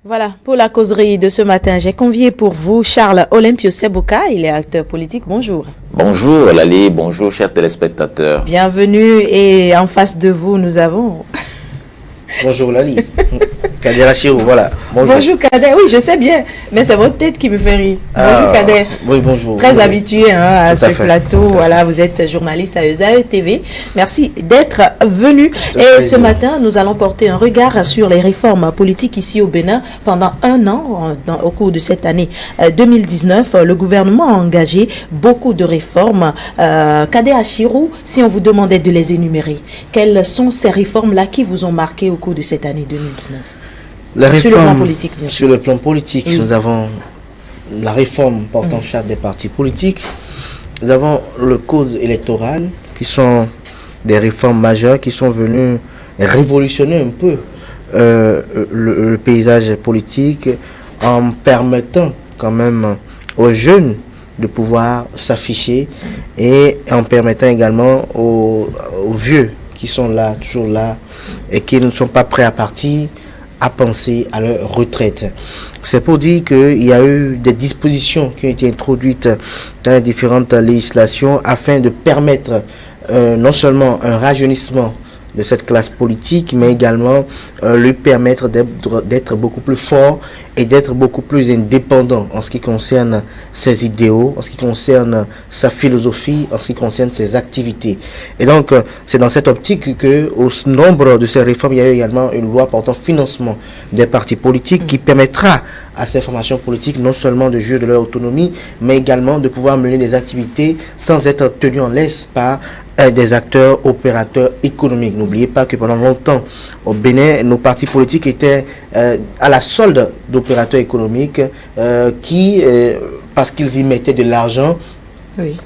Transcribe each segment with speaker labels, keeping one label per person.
Speaker 1: Voilà, pour la causerie de ce matin, j'ai convié pour vous Charles Olympio Sebouka, il est acteur politique. Bonjour.
Speaker 2: Bonjour Lali, bonjour chers téléspectateurs.
Speaker 1: Bienvenue et en face de vous, nous avons...
Speaker 3: Bonjour Lali. Kader Achirou, voilà.
Speaker 1: Bonjour Kader, oui je sais bien, mais c'est votre tête qui me fait rire. Bonjour Kader.
Speaker 3: Oui, bonjour.
Speaker 1: Très
Speaker 3: bonjour.
Speaker 1: Habitué à ce plateau, voilà, vous êtes journaliste à ESAE TV. Merci d'être venu. Et ce matin, nous allons porter un regard sur les réformes politiques ici au Bénin. Pendant un an, au cours de cette année 2019, le gouvernement a engagé beaucoup de réformes. Kader Achirou, si on vous demandait de les énumérer, quelles sont ces réformes-là qui vous ont marqué au cours de cette année 2019?
Speaker 3: Sur
Speaker 1: le plan politique, bien sûr.
Speaker 3: Sur le plan politique,
Speaker 1: oui.
Speaker 3: Nous avons la réforme portant charte des partis politiques. Nous avons le code électoral, qui sont des réformes majeures qui sont venues révolutionner un peu le paysage politique en permettant quand même aux jeunes de pouvoir s'afficher et en permettant également aux vieux qui sont là, toujours là, et qui ne sont pas prêts à partir, à penser à leur retraite. C'est pour dire qu'il y a eu des dispositions qui ont été introduites dans les différentes législations afin de permettre non seulement un rajeunissement de cette classe politique, mais également lui permettre d'être beaucoup plus fort et d'être beaucoup plus indépendant en ce qui concerne ses idéaux, en ce qui concerne sa philosophie, en ce qui concerne ses activités. Et donc, c'est dans cette optique que, au nombre de ces réformes, il y a eu également une loi portant financement des partis politiques qui permettra à ces formations politiques non seulement de jouir de leur autonomie, mais également de pouvoir mener des activités sans être tenus en laisse par des acteurs opérateurs économiques. N'oubliez pas que pendant longtemps, au Bénin, nos partis politiques étaient à la solde d'opérateurs économiques qui, parce qu'ils y mettaient de l'argent,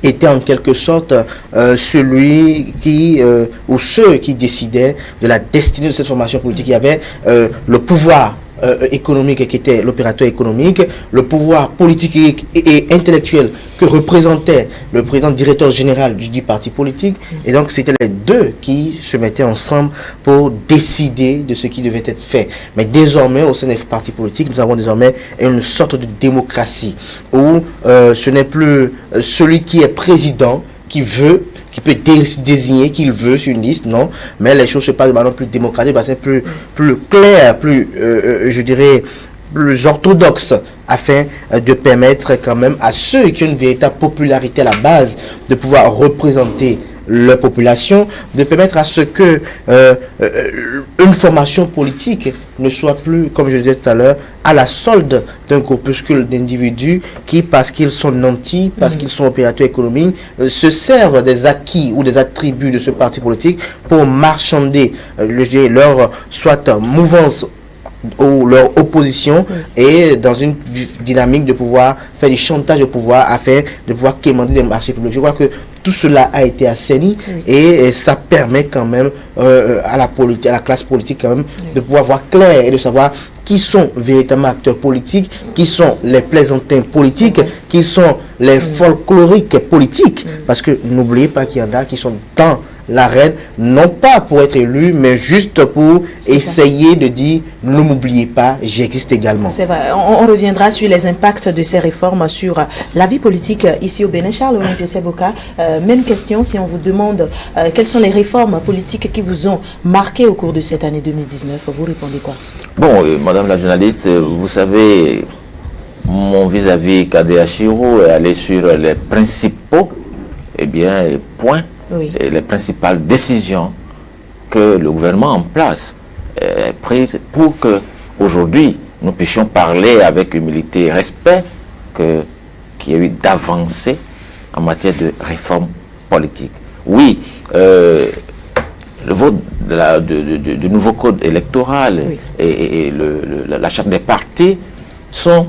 Speaker 3: était en quelque sorte celui qui ou ceux qui décidaient de la destinée de cette formation politique. Il y avait le pouvoir économique qui était l'opérateur économique, le pouvoir politique et intellectuel que représentait le président directeur général du parti politique. Et donc c'était les deux qui se mettaient ensemble pour décider de ce qui devait être fait. Mais désormais au sein des partis politiques, nous avons désormais une sorte de démocratie où ce n'est plus celui qui est président qui veut, qui peut désigner qu'il veut sur une liste, non, mais les choses se passent de manière plus démocratique, c'est plus clair, plus, je dirais, plus orthodoxe, afin de permettre quand même à ceux qui ont une véritable popularité à la base de pouvoir représenter leur population, de permettre à ce que une formation politique ne soit plus, comme je disais tout à l'heure, à la solde d'un groupuscule d'individus qui, parce qu'ils sont nantis, parce qu'ils sont opérateurs économiques, se servent des acquis ou des attributs de ce parti politique pour marchander leur soit mouvance ou leur opposition et dans une dynamique de pouvoir faire du chantage au pouvoir afin de pouvoir quémander les marchés publics. Je crois que tout cela a été assaini et ça permet quand même à la classe politique quand même de pouvoir voir clair et de savoir qui sont véritablement acteurs politiques, qui sont les plaisantins politiques, qui sont les folkloriques politiques. Parce que n'oubliez pas qu'il y en a qui sont dans l'arène, non pas pour être élu, mais juste pour essayer de dire ne m'oubliez pas, j'existe également.
Speaker 1: C'est vrai, on reviendra sur les impacts de ces réformes sur la vie politique ici au Bénin. Charles Olympio Sebouka, même question, si on vous demande quelles sont les réformes politiques qui vous ont marqué au cours de cette année 2019, vous répondez quoi?
Speaker 2: Bon, madame la journaliste, vous savez, mon vis-à-vis Kader Achirou est allé sur les principaux points et les principales décisions que le gouvernement en place est prise pour que aujourd'hui nous puissions parler avec humilité et respect qu'il y a eu d'avancées en matière de réforme politique. Oui, le vote du nouveau code électoral et la charte des partis sont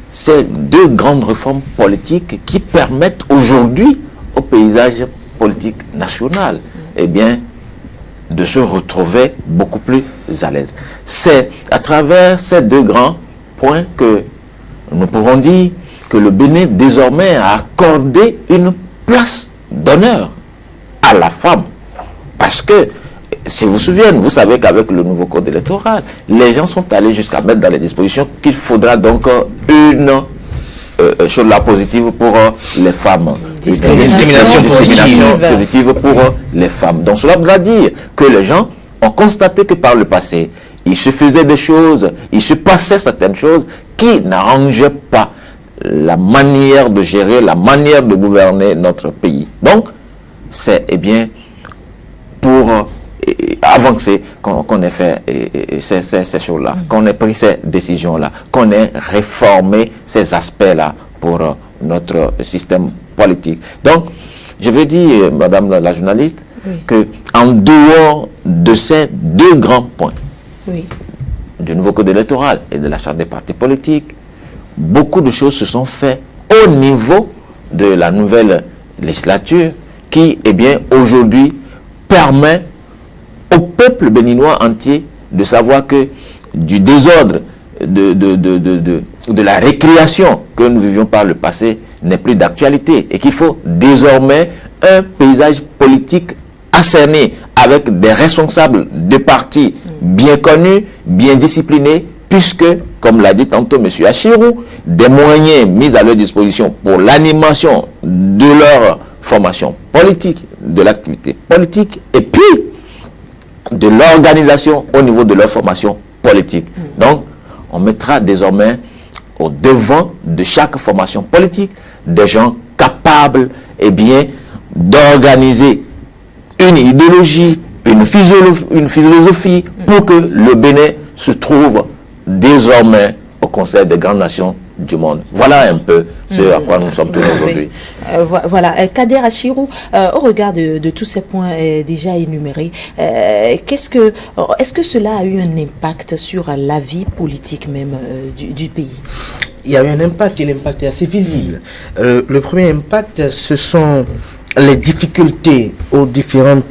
Speaker 2: ces deux grandes réformes politiques qui permettent aujourd'hui au paysage politique national de se retrouver beaucoup plus à l'aise. C'est à travers ces deux grands points que nous pourrons dire que le Bénin désormais a accordé une place d'honneur à la femme. Parce que si vous vous souvenez, vous savez qu'avec le nouveau code électoral, les gens sont allés jusqu'à mettre dans les dispositions qu'il faudra donc une chose là positive pour les femmes. Discrimination positive pour les femmes. Donc cela voudra dire que les gens ont constaté que par le passé, il se faisait des choses, il se passait certaines choses qui n'arrangeaient pas la manière de gérer, la manière de gouverner notre pays. Donc, c'est pour avancer qu'on ait fait ces choses-là, qu'on ait pris ces décisions-là, qu'on ait réformé ces aspects-là pour notre système politique. Donc, je veux dire, madame la journaliste, que en dehors de ces deux grands points, du nouveau code électoral et de la charte des partis politiques, beaucoup de choses se sont faites au niveau de la nouvelle législature qui, aujourd'hui, permet au peuple béninois entier de savoir que du désordre, de la récréation que nous vivions par le passé n'est plus d'actualité et qu'il faut désormais un paysage politique ascerné avec des responsables de partis bien connus, bien disciplinés, puisque, comme l'a dit tantôt M. Achirou, des moyens mis à leur disposition pour l'animation de leur formation politique, de l'activité politique, et puis de l'organisation au niveau de leur formation politique. Donc, on mettra désormais au devant de chaque formation politique des gens capables d'organiser une idéologie, une philosophie pour que le Bénin se trouve désormais au Conseil des grandes nations du monde. Voilà un peu ce à quoi nous sommes tous aujourd'hui.
Speaker 1: Voilà. Kader Achirou, au regard de tous ces points déjà énumérés, est-ce que cela a eu un impact sur la vie politique même du pays?
Speaker 3: Il y a eu un impact et l'impact est assez visible. Le premier impact, ce sont les difficultés aux différents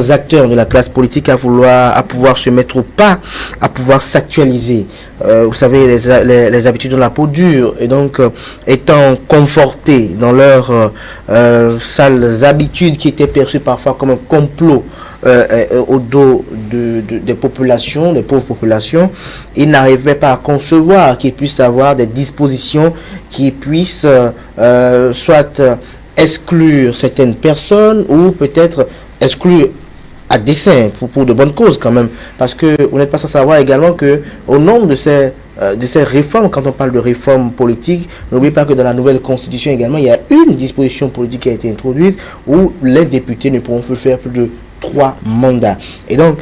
Speaker 3: acteurs de la classe politique à pouvoir se mettre au pas, à pouvoir s'actualiser. Vous savez, les habitudes de la peau dure, et donc étant confortés dans leurs sales habitudes qui étaient perçues parfois comme un complot au dos des populations, des pauvres populations, ils n'arrivaient pas à concevoir qu'ils puissent avoir des dispositions qui puissent soit exclure certaines personnes ou peut-être exclure à dessein pour de bonnes causes quand même, parce que vous n'êtes pas sans savoir également que au nombre de ces réformes, quand on parle de réformes politiques, n'oubliez pas que dans la nouvelle constitution également, il y a une disposition politique qui a été introduite où les députés ne pourront plus faire plus de 3 mandats. Et donc,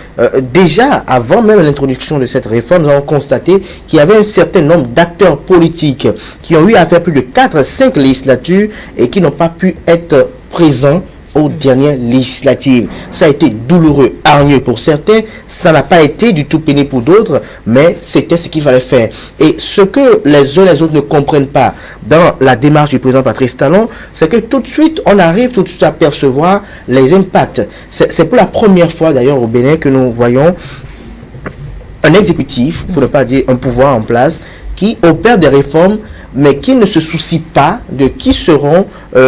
Speaker 3: déjà, avant même l'introduction de cette réforme, nous avons constaté qu'il y avait un certain nombre d'acteurs politiques qui ont eu à faire plus de 4-5 législatures et qui n'ont pas pu être présents aux dernières législatives. Ça a été douloureux, hargneux pour certains, ça n'a pas été du tout pénible pour d'autres, mais c'était ce qu'il fallait faire. Et ce que les uns et les autres ne comprennent pas dans la démarche du président Patrice Talon, c'est que tout de suite, on arrive tout de suite à percevoir les impacts. C'est pour la première fois d'ailleurs au Bénin que nous voyons un exécutif, pour ne pas dire un pouvoir en place, qui opère des réformes mais qui ne se soucie pas de qui seront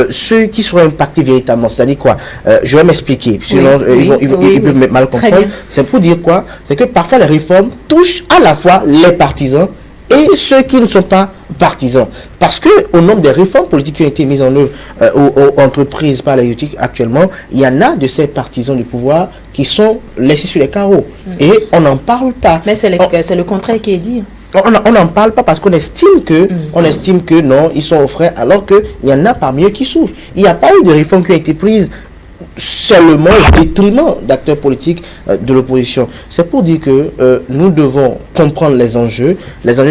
Speaker 3: ceux qui seront impactés véritablement. C'est-à-dire quoi? Je vais m'expliquer, sinon ils peuvent mal comprendre. C'est pour dire quoi? C'est que parfois les réformes touchent à la fois les partisans et ceux qui ne sont pas partisans. Parce que au nombre des réformes politiques qui ont été mises en œuvre aux entreprises par l'exécutif actuellement, il y en a de ces partisans du pouvoir qui sont laissés sur les carreaux. Et on n'en parle pas.
Speaker 1: Mais c'est le contraire qui est dit.
Speaker 3: On n'en parle pas parce qu'on estime que non, ils sont aux frais, alors qu'il y en a parmi eux qui souffrent. Il n'y a pas eu de réformes qui ont été prises seulement au détriment d'acteurs politiques de l'opposition. C'est pour dire que nous devons comprendre les enjeux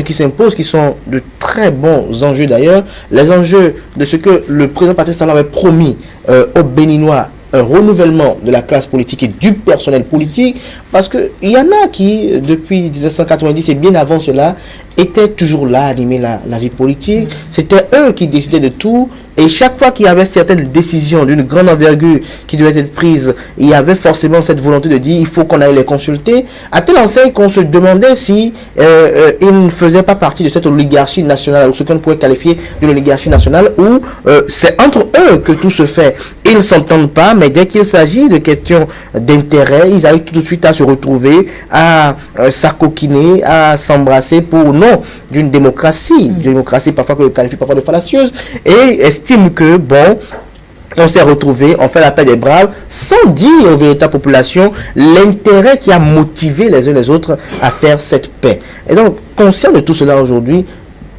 Speaker 3: qui s'imposent, qui sont de très bons enjeux d'ailleurs, les enjeux de ce que le président Patrice Talon avait promis aux Béninois, un renouvellement de la classe politique et du personnel politique, parce qu'il y en a qui, depuis 1990 et bien avant cela, étaient toujours là, animer la vie politique. C'était eux qui décidaient de tout. Et chaque fois qu'il y avait certaines décisions d'une grande envergure qui devaient être prises, il y avait forcément cette volonté de dire il faut qu'on aille les consulter. À telle enseigne qu'on se demandait si ils ne faisaient pas partie de cette oligarchie nationale, ou ce qu'on pourrait qualifier d'une oligarchie nationale, où c'est entre eux que tout se fait. Ils ne s'entendent pas, mais dès qu'il s'agit de questions d'intérêt, ils arrivent tout de suite à se retrouver, à s'acoquiner, à s'embrasser pour non d'une démocratie. Une démocratie parfois que qualifie parfois de fallacieuse, et estime que, bon, on s'est retrouvé, on fait la paix des braves, sans dire aux véritables populations l'intérêt qui a motivé les uns les autres à faire cette paix. Et donc, conscient de tout cela aujourd'hui,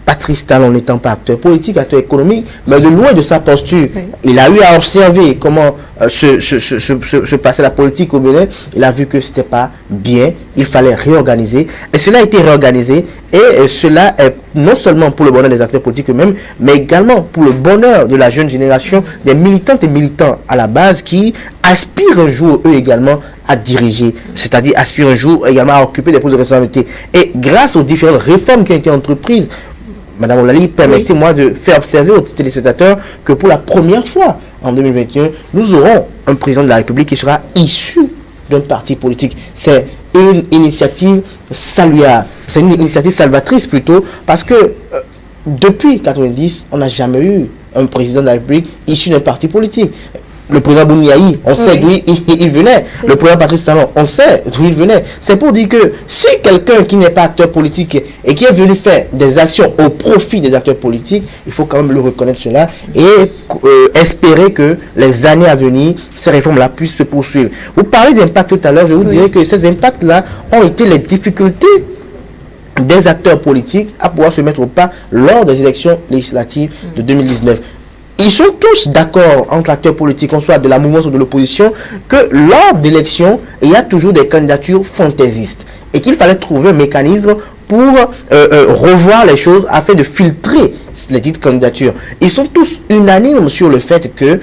Speaker 3: Patrice Talon n'étant pas acteur politique, acteur économique, mais de loin de sa posture, il a eu à observer comment se passait la politique au Bénin. Il a vu que ce n'était pas bien, il fallait réorganiser. Et cela a été réorganisé, et cela est non seulement pour le bonheur des acteurs politiques eux-mêmes, mais également pour le bonheur de la jeune génération, des militantes et militants à la base qui aspirent un jour, eux également, à diriger, c'est-à-dire aspirent un jour également à occuper des postes de responsabilité. Et grâce aux différentes réformes qui ont été entreprises, Madame Oulali, permettez-moi de faire observer aux téléspectateurs que pour la première fois en 2021, nous aurons un président de la République qui sera issu d'un parti politique. C'est une initiative saluable, c'est une initiative salvatrice plutôt, parce que depuis 1990, on n'a jamais eu un président de la République issu d'un parti politique. Le président Bouniaï, on sait d'où il venait. Le président Patrice Talon, on sait d'où il venait. C'est pour dire que si quelqu'un qui n'est pas acteur politique et qui est venu faire des actions au profit des acteurs politiques, il faut quand même le reconnaître cela et espérer que les années à venir, ces réformes-là puissent se poursuivre. Vous parlez d'impact tout à l'heure, je vous dirais que ces impacts-là ont été les difficultés des acteurs politiques à pouvoir se mettre au pas lors des élections législatives de 2019. Ils sont tous d'accord entre acteurs politiques, qu'on soit de la mouvance ou de l'opposition, que lors d'élections, il y a toujours des candidatures fantaisistes et qu'il fallait trouver un mécanisme pour revoir les choses afin de filtrer les dites candidatures. Ils sont tous unanimes sur le fait que,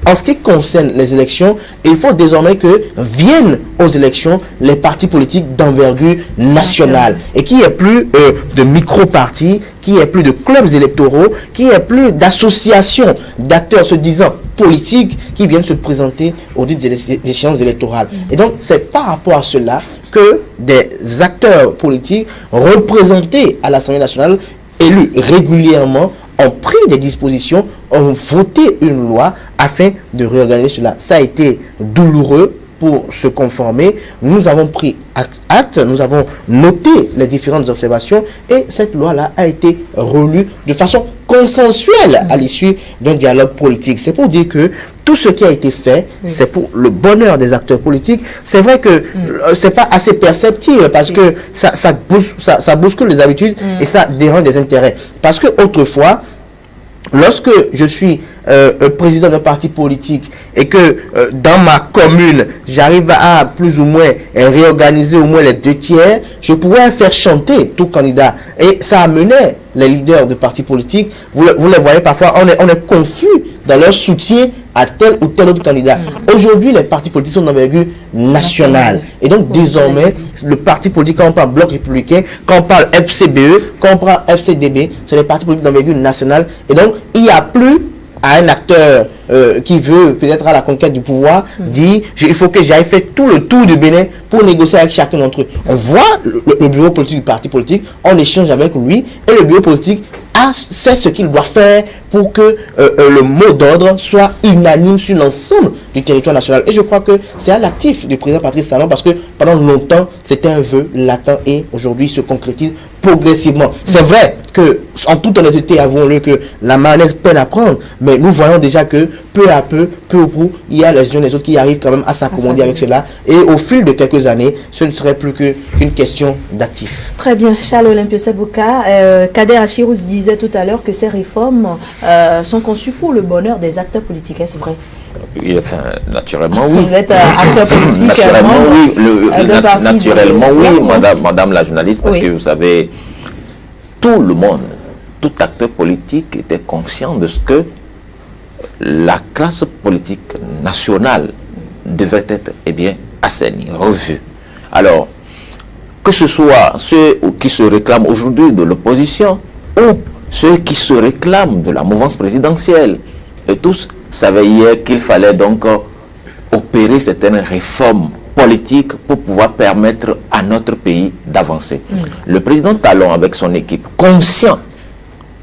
Speaker 3: en ce qui concerne les élections, il faut désormais que viennent aux élections les partis politiques d'envergure nationale et qu'il n'y ait plus de micro-partis, qu'il n'y ait plus de clubs électoraux, qu'il n'y ait plus d'associations d'acteurs se disant politiques qui viennent se présenter aux dites échéances électorales. Et donc, c'est par rapport à cela que des acteurs politiques représentés à l'Assemblée nationale, élus régulièrement, ont pris des dispositions, ont voté une loi afin de réorganiser cela. Ça a été douloureux pour se conformer. Nous avons pris acte, nous avons noté les différentes observations et cette loi-là a été relue de façon consensuelle à l'issue d'un dialogue politique. C'est pour dire que tout ce qui a été fait, c'est pour le bonheur des acteurs politiques. C'est vrai que c'est pas assez perceptible parce que ça bouscule les habitudes et ça dérange des intérêts. Parce que autrefois, lorsque je suis président d'un parti politique et que dans ma commune, j'arrive à plus ou moins réorganiser au moins les 2/3, je pourrais faire chanter tout candidat. Et ça amenait les leaders de partis politiques, vous les voyez parfois, on est confus dans leur soutien à tel ou tel autre candidat. Aujourd'hui, les partis politiques sont d'envergure nationale. Et donc, désormais, le parti politique, quand on parle Bloc républicain, quand on parle FCBE, quand on parle FCDB, c'est les partis politiques d'envergure nationale. Et donc, il n'y a plus à un acteur qui veut peut-être à la conquête du pouvoir dire il faut que j'aille faire tout le tour du Bénin pour négocier avec chacun d'entre eux. On voit le bureau politique du parti politique, on échange avec lui et le bureau politique sait ce qu'il doit faire pour que le mot d'ordre soit unanime sur l'ensemble du territoire national. Et je crois que c'est à l'actif du président Patrice Talon parce que pendant longtemps, c'était un vœu latent et aujourd'hui se concrétise progressivement. C'est vrai que, en toute honnêteté, avouons-le que la mayonnaise peine à prendre, mais nous voyons déjà que peu à peu, peu au bout, il y a les uns et les autres qui arrivent quand même à s'accommoder avec cela. Et au fil de quelques années, ce ne serait plus qu'une question d'actifs.
Speaker 1: Très bien, Charles Olympio Sebouka. Kader Achirou disait tout à l'heure que ces réformes sont conçues pour le bonheur des acteurs politiques. Est-ce vrai?
Speaker 2: Oui, enfin, naturellement, oui.
Speaker 1: Vous êtes acteur politique.
Speaker 2: Naturellement, oui. Naturellement, oui, madame la journaliste, parce que vous savez, tout le monde, tout acteur politique était conscient de ce que la classe politique nationale devrait être, assainie, revue. Alors, que ce soit ceux qui se réclament aujourd'hui de l'opposition ou ceux qui se réclament de la mouvance présidentielle, et tous savaient hier qu'il fallait donc opérer certaines réformes politiques pour pouvoir permettre à notre pays d'avancer. Le président Talon, avec son équipe, conscient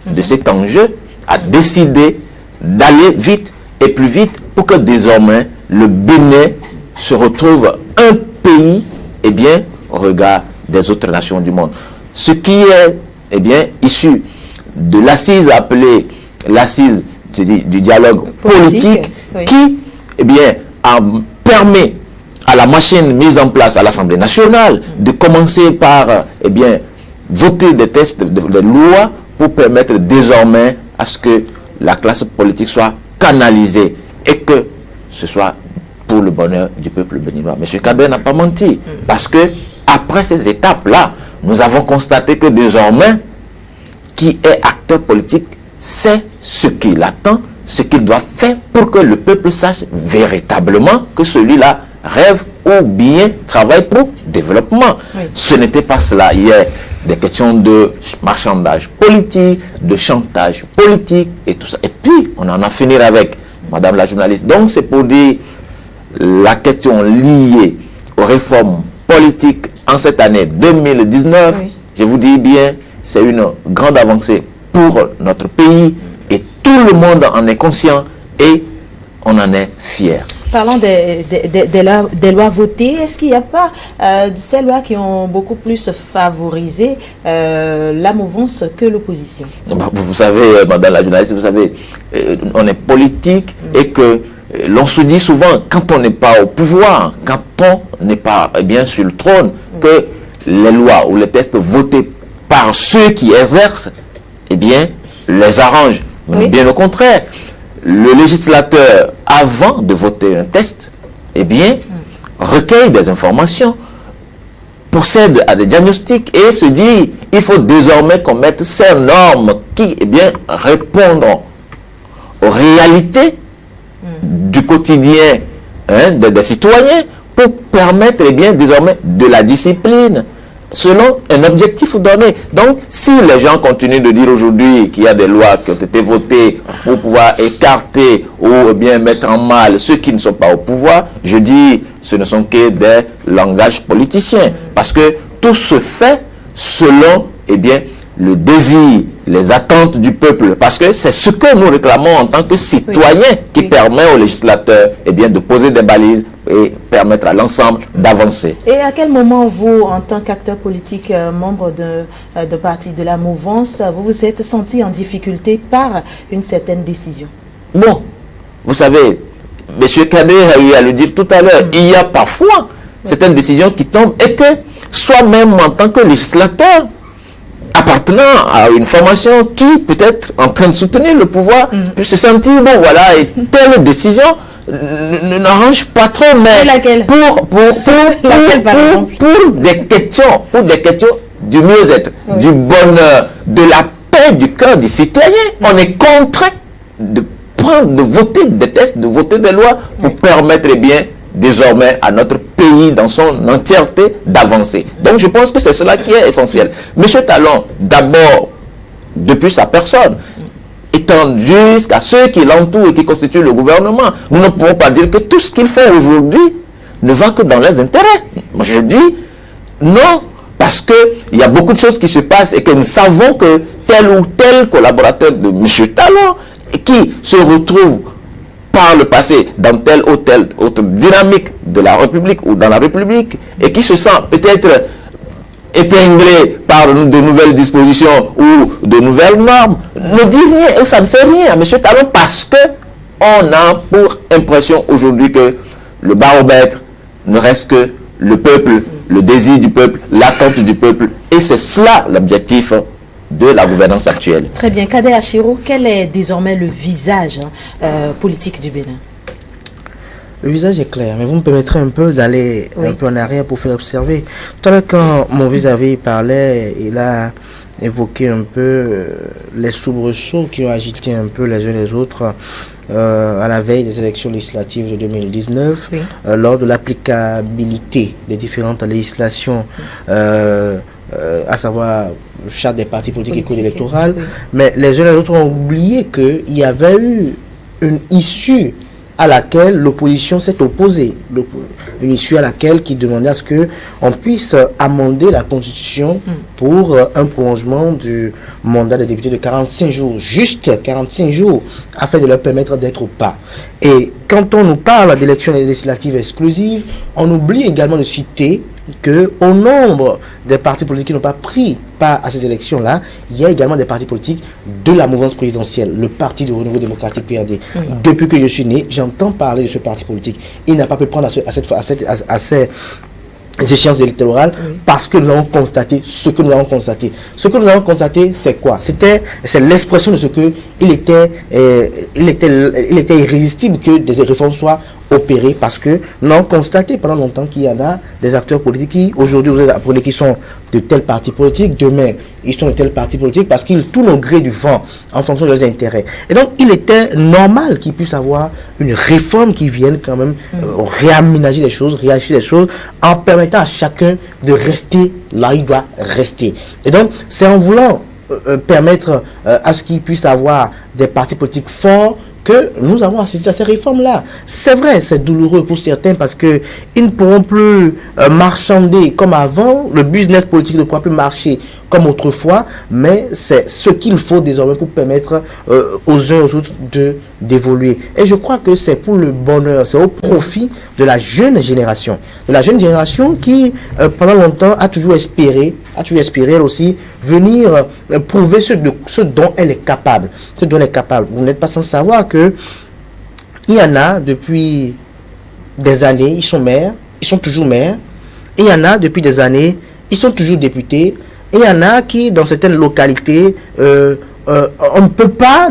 Speaker 2: de cet enjeu, a décidé d'aller vite et plus vite pour que désormais le Bénin se retrouve un pays, eh bien, au regard des autres nations du monde. Ce qui est, eh bien, issu de l'assise appelée l'assise du dialogue politique, oui, qui, eh bien, permet à la machine mise en place à l'Assemblée nationale de commencer par, eh bien, voter des textes de loi pour permettre désormais à ce que la classe politique soit canalisée et que ce soit pour le bonheur du peuple béninois. M. Kader n'a pas menti, parce que après ces étapes-là, nous avons constaté que désormais, qui est acteur politique sait ce qu'il attend, ce qu'il doit faire pour que le peuple sache véritablement que celui-là rêve ou bien travaille pour développement. Oui. Ce n'était pas cela hier. Des questions de marchandage politique, de chantage politique et tout ça. Et puis, on en a fini avec, madame la journaliste. Donc, c'est pour dire la question liée aux réformes politiques en cette année 2019. Oui. Je vous dis bien, c'est une grande avancée pour notre pays et tout le monde en est conscient et on en est fier.
Speaker 1: Parlons des lois votées, est-ce qu'il n'y a pas ces lois qui ont beaucoup plus favorisé la mouvance que l'opposition?
Speaker 2: Vous savez, madame la journaliste, vous savez, on est politique et que l'on se dit souvent, quand on n'est pas au pouvoir, quand on n'est pas bien sur le trône, que les lois ou les textes votés par ceux qui exercent, eh bien, les arrangent. Oui. Bien au contraire. Le législateur, avant de voter un texte, eh bien, recueille des informations, procède à des diagnostics et se dit, il faut désormais qu'on mette ces normes qui, eh bien, répondront aux réalités du quotidien des citoyens pour permettre, eh bien, désormais de la discipline selon un objectif donné. Donc, si les gens continuent de dire aujourd'hui qu'il y a des lois qui ont été votées pour pouvoir écarter ou bien mettre en mal ceux qui ne sont pas au pouvoir, je dis, ce ne sont que des langages politiciens. Parce que tout se fait selon, eh bien, le désir, les attentes du peuple. Parce que c'est ce que nous réclamons en tant que citoyens qui permet aux législateurs, eh bien, de poser des balises et permettre à l'ensemble d'avancer.
Speaker 1: Et à quel moment vous, en tant qu'acteur politique, membre de parti de la mouvance, vous vous êtes senti en difficulté par une certaine décision?
Speaker 2: Bon, vous savez, M. Kader a eu à le dire tout à l'heure, il y a parfois certaines décisions qui tombent et que soi-même en tant que législateur, appartenant à une formation qui peut-être en train de soutenir le pouvoir, peut se sentir, bon voilà, et telle décision n'arrange pas trop, mais pour des questions du mieux-être, du bonheur, de la paix du cœur des citoyens, on est contraint de voter des textes, de voter des lois pour permettre, eh bien, désormais à notre pays dans son entièreté d'avancer. Donc je pense que c'est cela qui est essentiel. Monsieur Talon, d'abord, depuis sa personne, étant jusqu'à ceux qui l'entourent et qui constituent le gouvernement, nous ne pouvons pas dire que tout ce qu'ils font aujourd'hui ne va que dans leurs intérêts. Moi je dis non, parce qu'il y a beaucoup de choses qui se passent et que nous savons que tel ou tel collaborateur de M. Talon qui se retrouve par le passé dans telle ou telle autre dynamique de la République ou dans la République et qui se sent peut-être épinglé par de nouvelles dispositions ou de nouvelles normes, ne dit rien et ça ne fait rien à M. Talon parce que on a pour impression aujourd'hui que le baromètre ne reste que le peuple, le désir du peuple, l'attente du peuple et c'est cela l'objectif de la gouvernance actuelle.
Speaker 1: Très bien. Kader Achiro, quel est désormais le visage politique du Bénin?
Speaker 3: Le visage est clair, mais vous me permettrez un peu d'aller un peu en arrière pour faire observer. Tout à l'heure, quand mon vis-à-vis parlait, il a évoquer un peu les soubresauts qui ont agité un peu les uns les autres à la veille des élections législatives de 2019, oui. Lors de l'applicabilité des différentes législations, à savoir le charte des partis politiques et code électoral, oui. Mais les uns et les autres ont oublié qu'il y avait eu une issue à laquelle l'opposition s'est opposée, une issue à laquelle qui demandait à ce qu'on puisse amender la Constitution pour un prolongement du mandat des députés de 45 jours, juste 45 jours, afin de leur permettre d'être au pas. Et quand on nous parle d'élections législatives exclusives, on oublie également de citer qu'au nombre des partis politiques qui n'ont pas pris part à ces élections-là, il y a également des partis politiques de la mouvance présidentielle, le Parti du Renouveau démocratique PRD. Oui. Depuis que je suis né, j'entends parler de ce parti politique. Il n'a pas pu prendre à ces échéances électorales, oui. Parce que nous avons constaté ce que nous avons constaté. Ce que nous avons constaté, c'est quoi? C'est l'expression de ce que il était irrésistible que des réformes soient opérées, parce que nous avons constaté pendant longtemps qu'il y en a des acteurs politiques qui, aujourd'hui, vous apprenez qu'ils sont de tel parti politique, demain, ils sont de tel parti politique, parce qu'ils tournent au gré du vent en fonction de leurs intérêts. Et donc, il était normal qu'ils puissent avoir une réforme qui vienne quand même réaménager les choses, réagir les choses, en permettant à chacun de rester là où il doit rester. Et donc, c'est en voulant permettre à ce qu'ils puissent avoir des partis politiques forts que nous avons assisté à ces réformes-là. C'est vrai, c'est douloureux pour certains parce qu'ils ne pourront plus marchander comme avant, le business politique ne pourra plus marcher comme autrefois, mais c'est ce qu'il faut désormais pour permettre aux uns et aux autres d'évoluer. Et je crois que c'est pour le bonheur, c'est au profit de la jeune génération. De la jeune génération qui, pendant longtemps, a toujours espéré elle aussi, venir prouver ce dont elle est capable. Ce dont elle est capable. Vous n'êtes pas sans savoir que il y en a depuis des années, ils sont maires, ils sont toujours maires. Et il y en a depuis des années, ils sont toujours députés. Et il y en a qui, dans certaines localités, on ne peut pas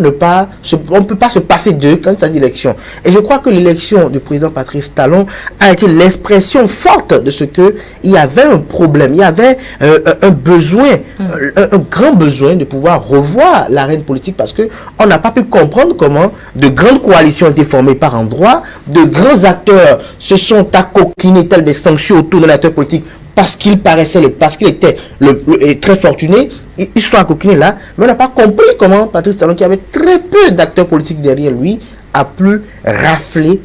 Speaker 3: se passer d'eux quand il s'agit d'élection. Et je crois que l'élection du président Patrice Talon a été l'expression forte de ce que il y avait un problème, il y avait un besoin, un grand besoin de pouvoir revoir l'arène politique, parce que on n'a pas pu comprendre comment de grandes coalitions ont été formées par endroits, de grands acteurs se sont accoquinés tels des sanctions autour d'un acteur politique parce qu'il était très fortuné, ils sont accoquinés là, mais on n'a pas compris comment Patrice Talon, qui avait très peu d'acteurs politiques derrière lui, a pu rafler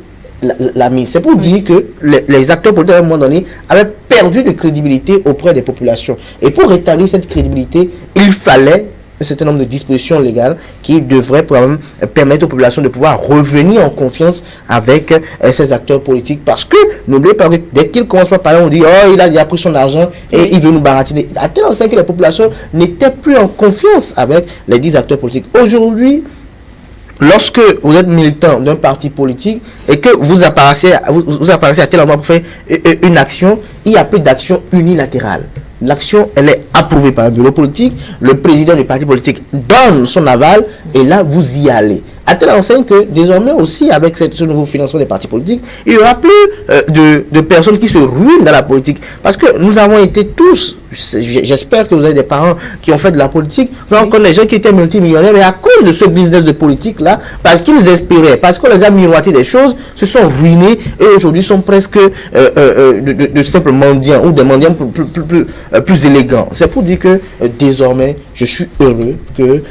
Speaker 3: la mise. C'est pour dire que les acteurs politiques à un moment donné avaient perdu de crédibilité auprès des populations. Et pour rétablir cette crédibilité, il fallait un certain nombre de dispositions légales qui devraient permettre aux populations de pouvoir revenir en confiance avec ces acteurs politiques. Parce que, n'oubliez pas que dès qu'ils commencent à parler, on dit « Oh, il a déjà pris son argent et il veut nous baratiner ». À tel point que les populations n'étaient plus en confiance avec les 10 acteurs politiques. Aujourd'hui, lorsque vous êtes militant d'un parti politique et que vous apparaissez à tel endroit pour faire une action, il n'y a plus d'action unilatérale. L'action, elle est approuvée par un bureau politique, le président du parti politique donne son aval et là, vous y allez. À telle enseigne que désormais aussi, avec ce nouveau financement des partis politiques, il n'y aura plus de personnes qui se ruinent dans la politique. Parce que nous avons été tous, j'espère que vous avez des parents qui ont fait de la politique, vous avez encore des gens qui étaient multimillionnaires, mais à cause de ce business de politique-là, parce qu'ils espéraient, parce qu'on les a miroité des choses, se sont ruinés et aujourd'hui sont presque de simples mendiants ou des mendiants plus élégants. C'est pour dire que désormais, je suis heureux qu'il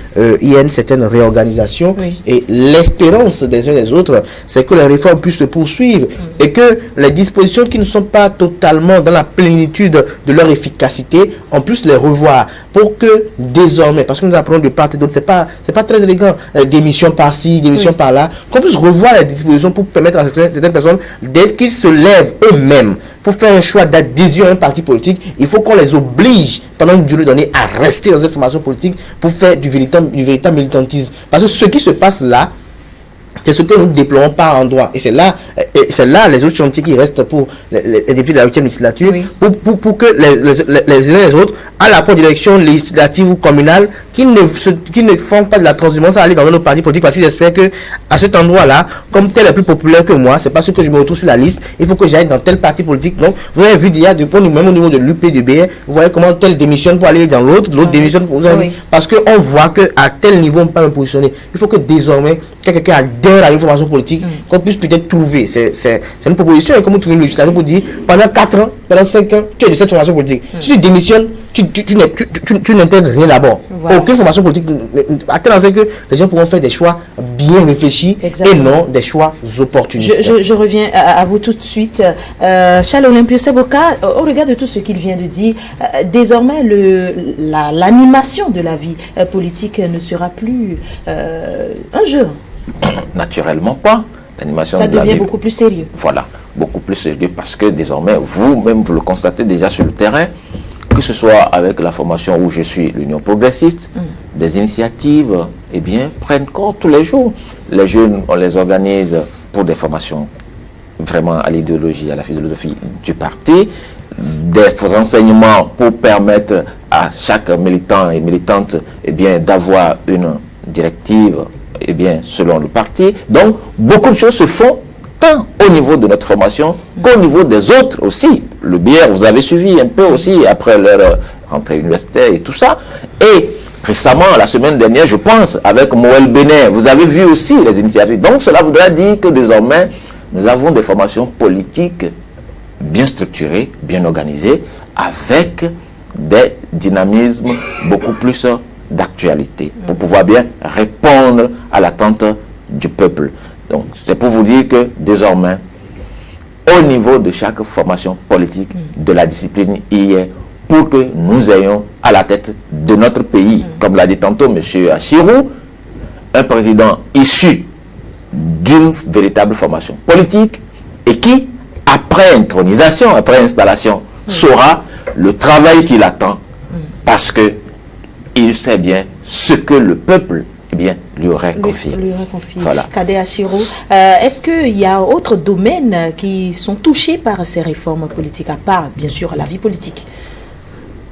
Speaker 3: y ait une certaine réorganisation et l'espérance des uns et des autres, c'est que les réformes puissent se poursuivre et que les dispositions qui ne sont pas totalement dans la plénitude de leur efficacité, on puisse les revoir pour que désormais, parce que nous apprenons de part et d'autre, c'est pas très élégant, d'émissions par-ci, d'émissions par-là, qu'on puisse revoir les dispositions pour permettre à certaines personnes, dès qu'ils se lèvent eux-mêmes pour faire un choix d'adhésion à un parti politique, il faut qu'on les oblige pendant une durée donnée à rester dans cette formation politique pour faire du véritable militantisme. Parce que ce qui se passe là, C'est ce que nous déplorons par endroit. Et c'est là les autres chantiers qui restent pour les députés de la 8e législature, pour que les uns et les autres, à la direction législative ou communale, qui ne font pas de la transhumance à aller dans nos partis politiques, parce qu'ils espèrent que à cet endroit-là, comme tel est plus populaire que moi, c'est parce que je me retrouve sur la liste, il faut que j'aille dans tel parti politique. Donc, vous avez vu déjà, même au niveau de l'UPDB, vous voyez comment tel démissionne pour aller dans l'autre démissionne pour parce qu'on voit qu'à tel niveau, on peut pas me positionner. Il faut que désormais, quelqu'un adhère à l'information politique, qu'on puisse peut-être trouver. C'est une proposition, et comme vous trouvez une législation pour dire, pendant 4 ans, pendant 5 ans, tu es de cette formation politique. Si tu démissionnes, tu n'intègres rien d'abord. Aucune formation politique. À tel enseigne que les gens pourront faire des choix bien réfléchis et non des choix opportunistes.
Speaker 1: Je reviens à vous tout de suite. Charles Olympio Seboka, au regard de tout ce qu'il vient de dire, désormais l'animation de la vie politique ne sera plus un jeu.
Speaker 2: Naturellement pas. L'animation
Speaker 1: ça devient beaucoup plus sérieux.
Speaker 2: Voilà, beaucoup plus sérieux parce que désormais, vous-même, vous le constatez déjà sur le terrain, que ce soit avec la formation où je suis, l'Union progressiste, des initiatives, eh bien, prennent corps tous les jours. Les jeunes, on les organise pour des formations vraiment à l'idéologie, à la philosophie du parti, des enseignements pour permettre à chaque militant et militante, eh bien, d'avoir une directive, eh bien, selon le parti. Donc, beaucoup de choses se font tant au niveau de notre formation qu'au niveau des autres aussi. Le BR, vous avez suivi un peu aussi après leur rentrée universitaire et tout ça. Et récemment, la semaine dernière, je pense, avec Moël Bénin, vous avez vu aussi les initiatives. Donc, cela voudrait dire que désormais, nous avons des formations politiques bien structurées, bien organisées, avec des dynamismes beaucoup plus d'actualité, pour pouvoir bien répondre à l'attente du peuple. Donc, c'est pour vous dire que désormais, au niveau de chaque formation politique, de la discipline hier, pour que nous ayons à la tête de notre pays, comme l'a dit tantôt M. Achirou, un président issu d'une véritable formation politique et qui, après intronisation, après installation, saura le travail qu'il attend parce que il sait bien ce que le peuple lui aurait confié.
Speaker 1: Voilà. Kadé Achirou, est-ce qu'il y a d'autres domaines qui sont touchés par ces réformes politiques, à part, bien sûr, la vie politique?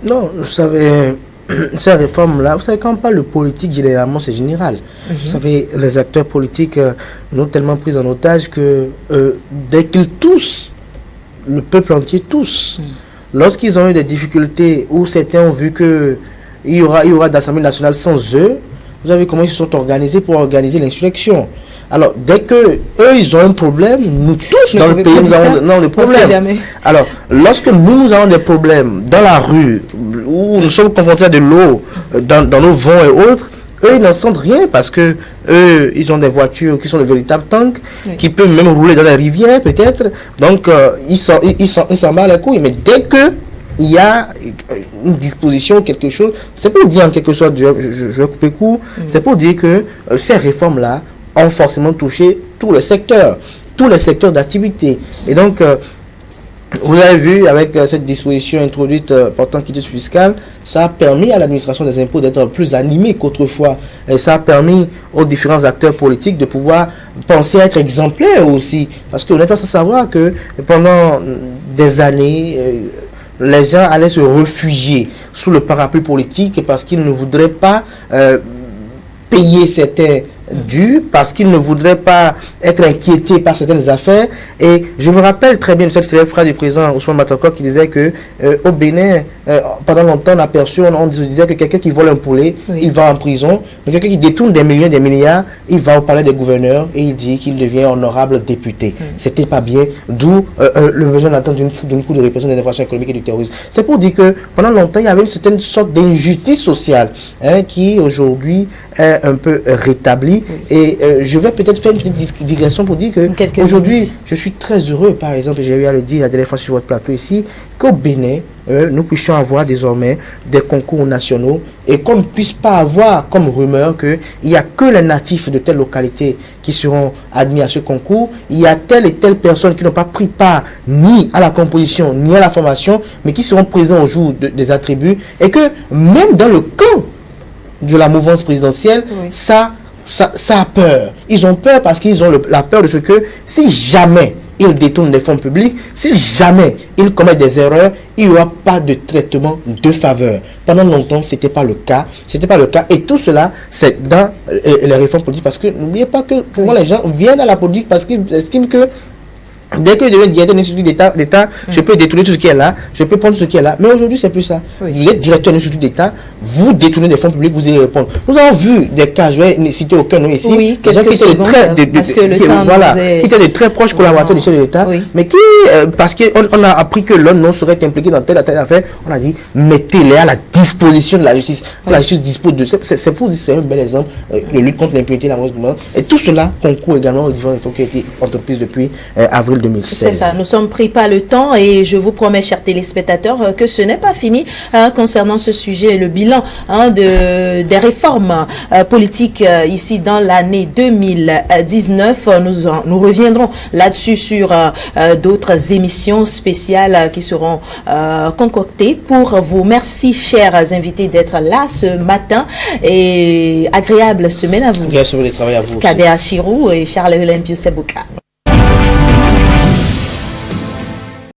Speaker 3: Non, vous savez, ces réformes-là, vous savez, quand on parle de politique, généralement, c'est général. Vous savez, les acteurs politiques nous ont tellement pris en otage que dès qu'ils toussent, le peuple entier tousse. Lorsqu'ils ont eu des difficultés, où certains ont vu que il y aura d'Assemblée nationale sans eux, vous savez comment ils se sont organisés pour organiser l'insurrection. Alors, dès que eux, ils ont un problème, nous tous dans le pays, nous avons des problèmes. Alors, lorsque nous avons des problèmes dans la rue, où nous sommes confrontés à de l'eau, dans nos vents et autres, eux, ils n'en sentent rien parce que eux, ils ont des voitures qui sont de véritables tanks, qui peuvent même rouler dans les rivières, peut-être. Donc, ils s'en battent les couilles. Mais dès que il y a une disposition, quelque chose, c'est pour dire en quelque sorte, je vais couper court, c'est pour dire que ces réformes-là ont forcément touché tous les secteurs d'activité. Et donc, vous avez vu, avec cette disposition introduite portant quitus fiscal, ça a permis à l'administration des impôts d'être plus animée qu'autrefois. Et ça a permis aux différents acteurs politiques de pouvoir penser à être exemplaires aussi. Parce qu'on n'est pas sans savoir que pendant des années, les gens allaient se réfugier sous le parapluie politique parce qu'ils ne voudraient pas payer certains dus, parce qu'ils ne voudraient pas être inquiétés par certaines affaires. Et je me rappelle très bien de cette célèbre phrase du président Ousmane Matoko qui disait que au Bénin, pendant longtemps, on disait que quelqu'un qui vole un poulet, il va en prison. Mais quelqu'un qui détourne des millions, des milliards, il va au palais des gouverneurs et il dit qu'il devient honorable député. C'était pas bien, d'où le besoin d'attendre d'une cour de répression des infractions économiques et du terrorisme. C'est pour dire que pendant longtemps, il y avait une certaine sorte d'injustice sociale qui aujourd'hui est un peu rétablie. Et je vais peut-être faire une petite digression pour dire que aujourd'hui, je suis très heureux, par exemple, et j'ai eu à le dire la dernière fois sur votre plateau ici, qu'au Bénin, nous puissions avoir désormais des concours nationaux et qu'on ne puisse pas avoir comme rumeur qu'il n'y a que les natifs de telle localité qui seront admis à ce concours. Il y a telle et telle personne qui n'ont pas pris part ni à la composition ni à la formation, mais qui seront présents au jour des attributs, et que même dans le camp de la mouvance présidentielle, ça ça a peur. Ils ont peur parce qu'ils ont la peur de ce que si jamais ils détournent des fonds publics, si jamais ils commettent des erreurs, il n'y aura pas de traitement de faveur. Pendant longtemps, ce n'était pas le cas. Et tout cela, c'est dans les réformes politiques. Parce que n'oubliez pas que pour moi, les gens viennent à la politique parce qu'ils estiment que dès que je deviens directeur d'un institut d'État, je peux détourner tout ce qui est là, je peux prendre ce qui est là. Mais aujourd'hui, c'est plus ça. Vous êtes directeur d'un institut d'État, vous détournez des fonds publics, vous allez répondre. Nous avons vu des cas, je vais citer aucun nom ici,
Speaker 1: oui,
Speaker 3: des gens qui étaient de très proches collaborateurs du chef de l'État, mais qui, parce qu'on a appris que l'un non serait impliqué dans telle affaire, on a dit, mettez-les à la disposition de la justice. La justice dispose de... C'est un bel exemple, de lutte contre l'impunité et la mauvaise gouvernance. Et tout cela concourt également aux différentes réformes qui ont été entreprises depuis avril 2016.
Speaker 1: C'est ça, nous sommes pris par le temps et je vous promets, chers téléspectateurs, que ce n'est pas fini concernant ce sujet, le bilan des réformes politiques ici dans l'année 2019. Nous reviendrons là-dessus sur d'autres émissions spéciales qui seront concoctées pour vous. Merci, chers invités, d'être là ce matin et agréable semaine à vous.
Speaker 3: Agréable semaine de travail à vous.
Speaker 1: Kadé Achirou et Charles Olympio Sebouka.